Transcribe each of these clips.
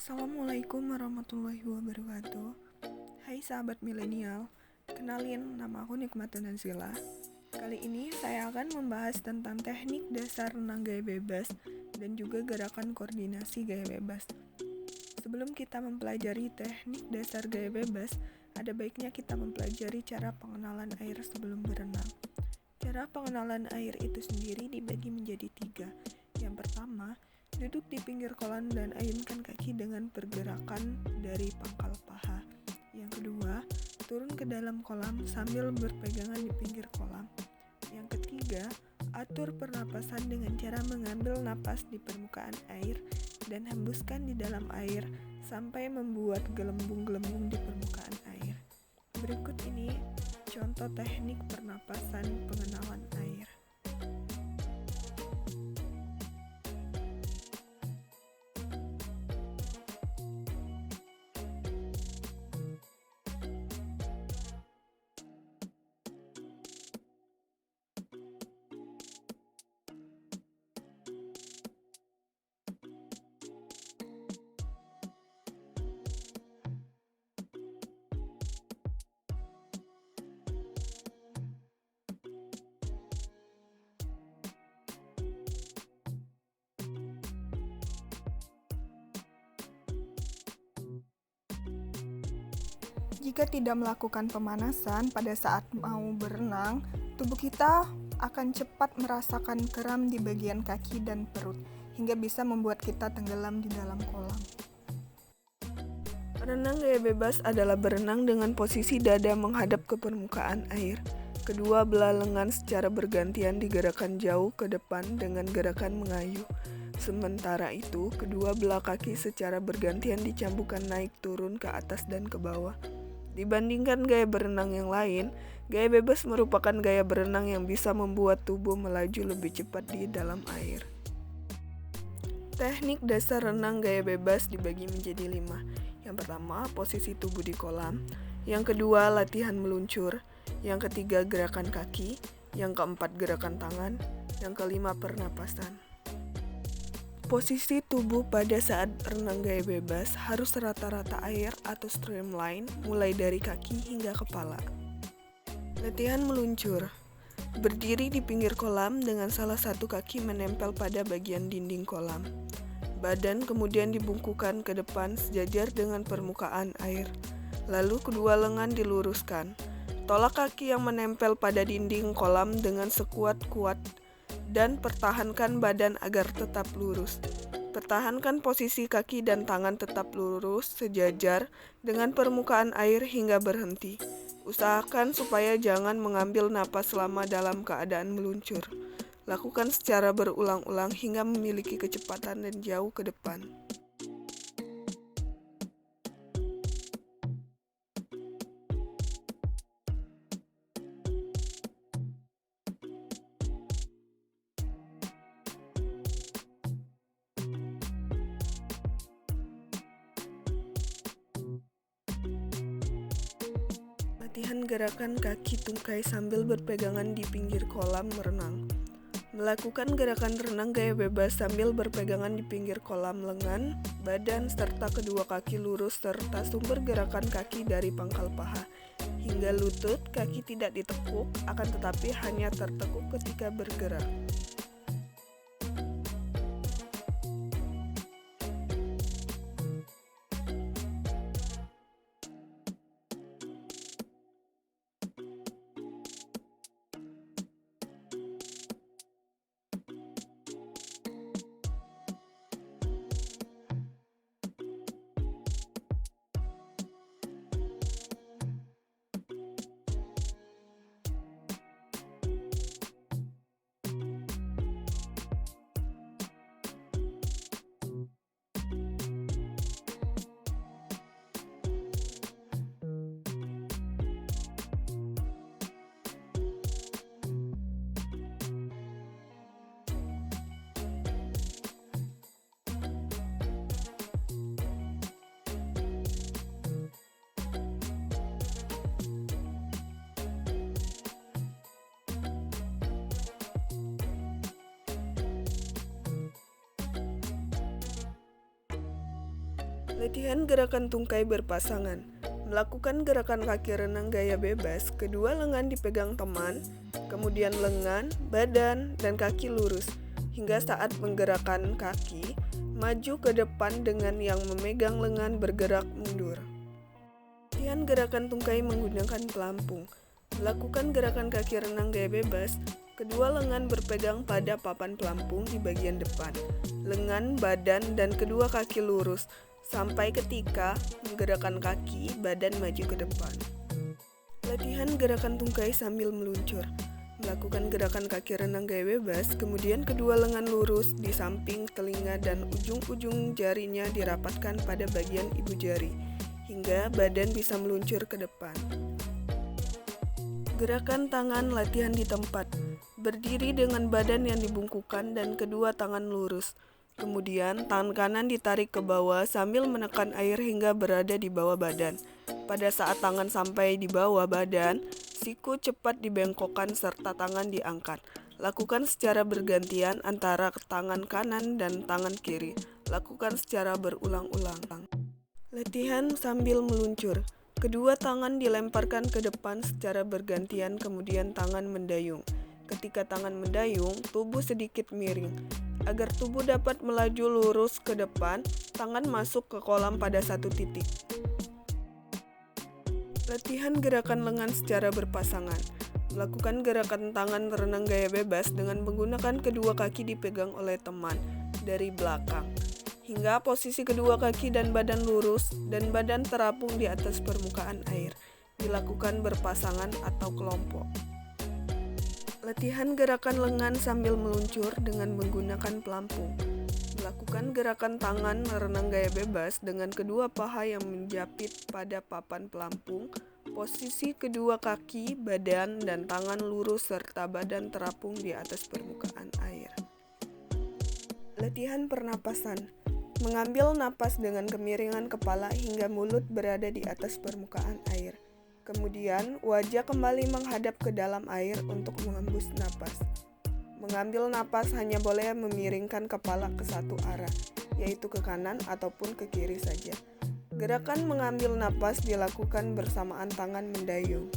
Assalamualaikum warahmatullahi wabarakatuh. Hai sahabat milenial, kenalin, nama aku Nikmatun Nazila. Kali ini saya akan membahas tentang teknik dasar renang gaya bebas dan juga gerakan koordinasi gaya bebas. Sebelum kita mempelajari teknik dasar gaya bebas, ada baiknya kita mempelajari cara pengenalan air sebelum berenang. Cara pengenalan air itu sendiri dibagi menjadi 3. Yang pertama, duduk di pinggir kolam dan ayunkan kaki dengan pergerakan dari pangkal paha. Yang kedua, turun ke dalam kolam sambil berpegangan di pinggir kolam. Yang ketiga, atur pernapasan dengan cara mengambil napas di permukaan air dan hembuskan di dalam air sampai membuat gelembung-gelembung di permukaan air. Berikut ini contoh teknik pernapasan pengenalan air. Jika tidak melakukan pemanasan pada saat mau berenang, tubuh kita akan cepat merasakan kram di bagian kaki dan perut, hingga bisa membuat kita tenggelam di dalam kolam. Renang gaya bebas adalah berenang dengan posisi dada menghadap ke permukaan air. Kedua belah lengan secara bergantian digerakkan jauh ke depan dengan gerakan mengayuh. Sementara itu, kedua belah kaki secara bergantian dicambukan naik turun ke atas dan ke bawah. Dibandingkan gaya berenang yang lain, gaya bebas merupakan gaya berenang yang bisa membuat tubuh melaju lebih cepat di dalam air. Teknik dasar renang gaya bebas dibagi menjadi 5. Yang pertama, posisi tubuh di kolam. Yang kedua, latihan meluncur. Yang ketiga, gerakan kaki. Yang keempat, gerakan tangan. Yang kelima, pernapasan. Posisi tubuh pada saat renang gaya bebas harus rata-rata air atau streamline mulai dari kaki hingga kepala. Latihan meluncur. Berdiri di pinggir kolam dengan salah satu kaki menempel pada bagian dinding kolam. Badan kemudian dibungkukkan ke depan sejajar dengan permukaan air. Lalu kedua lengan diluruskan. Tolak kaki yang menempel pada dinding kolam dengan sekuat-kuat dan pertahankan badan agar tetap lurus. Pertahankan posisi kaki dan tangan tetap lurus sejajar dengan permukaan air hingga berhenti. Usahakan supaya jangan mengambil napas selama dalam keadaan meluncur. Lakukan secara berulang-ulang hingga memiliki kecepatan dan jauh ke depan. Latihan gerakan kaki tungkai sambil berpegangan di pinggir kolam renang. Melakukan gerakan renang gaya bebas sambil berpegangan di pinggir kolam lengan, badan, serta kedua kaki lurus serta sumber gerakan kaki dari pangkal paha. Hingga lutut, kaki tidak ditekuk, akan tetapi hanya tertekuk ketika bergerak. Latihan gerakan tungkai berpasangan. Melakukan gerakan kaki renang gaya bebas, kedua lengan dipegang teman, kemudian lengan, badan, dan kaki lurus. Hingga saat menggerakkan kaki, maju ke depan dengan yang memegang lengan bergerak mundur. Latihan gerakan tungkai menggunakan pelampung. Melakukan gerakan kaki renang gaya bebas, kedua lengan berpegang pada papan pelampung di bagian depan. Lengan, badan, dan kedua kaki lurus sampai ketika menggerakkan kaki, badan maju ke depan. Latihan gerakan tungkai sambil meluncur. Melakukan gerakan kaki renang gaya bebas, kemudian kedua lengan lurus di samping telinga dan ujung-ujung jarinya dirapatkan pada bagian ibu jari, hingga badan bisa meluncur ke depan. Gerakan tangan latihan di tempat. Berdiri dengan badan yang dibungkukkan dan kedua tangan lurus. Kemudian, tangan kanan ditarik ke bawah sambil menekan air hingga berada di bawah badan. Pada saat tangan sampai di bawah badan, siku cepat dibengkokkan serta tangan diangkat. Lakukan secara bergantian antara tangan kanan dan tangan kiri. Lakukan secara berulang-ulang. Latihan sambil meluncur. Kedua tangan dilemparkan ke depan secara bergantian, kemudian tangan mendayung. Ketika tangan mendayung, tubuh sedikit miring. Agar tubuh dapat melaju lurus ke depan, tangan masuk ke kolam pada satu titik. Latihan gerakan lengan secara berpasangan. Melakukan gerakan tangan renang gaya bebas dengan menggunakan kedua kaki dipegang oleh teman dari belakang, hingga posisi kedua kaki dan badan lurus dan badan terapung di atas permukaan air. Dilakukan berpasangan atau kelompok. Latihan gerakan lengan sambil meluncur dengan menggunakan pelampung. Melakukan gerakan tangan renang gaya bebas dengan kedua paha yang menjapit pada papan pelampung, posisi kedua kaki, badan, dan tangan lurus serta badan terapung di atas permukaan air. Latihan pernapasan. Mengambil napas dengan kemiringan kepala hingga mulut berada di atas permukaan air. Kemudian, wajah kembali menghadap ke dalam air untuk menghembus napas. Mengambil napas hanya boleh memiringkan kepala ke satu arah, yaitu ke kanan ataupun ke kiri saja. Gerakan mengambil napas dilakukan bersamaan tangan mendayung.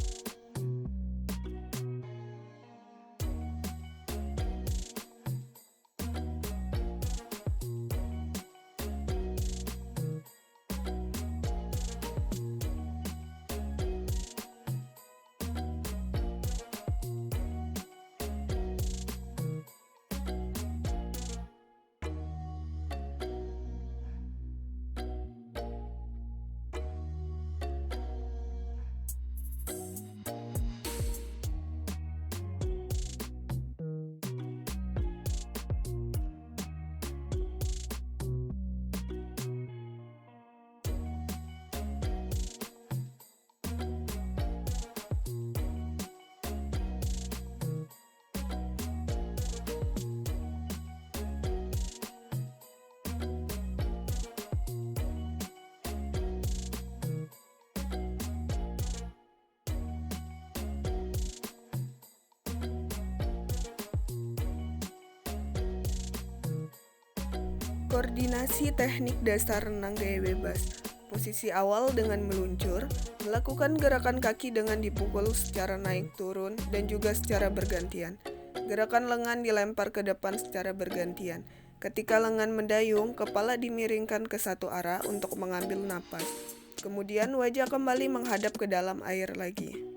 Koordinasi teknik dasar renang gaya bebas. Posisi awal dengan meluncur, melakukan gerakan kaki dengan dipukul secara naik turun dan juga secara bergantian. Gerakan lengan dilempar ke depan secara bergantian. Ketika lengan mendayung, kepala dimiringkan ke satu arah untuk mengambil napas. Kemudian wajah kembali menghadap ke dalam air lagi.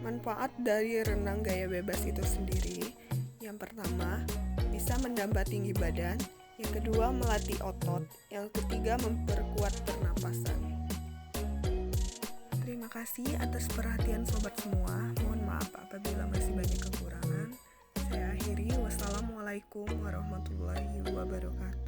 Manfaat dari renang gaya bebas itu sendiri, yang pertama, bisa menambah tinggi badan, yang kedua, melatih otot, yang ketiga, memperkuat pernapasan. Terima kasih atas perhatian sobat semua. Mohon maaf apabila masih banyak kekurangan. Saya akhiri, wassalamualaikum warahmatullahi wabarakatuh.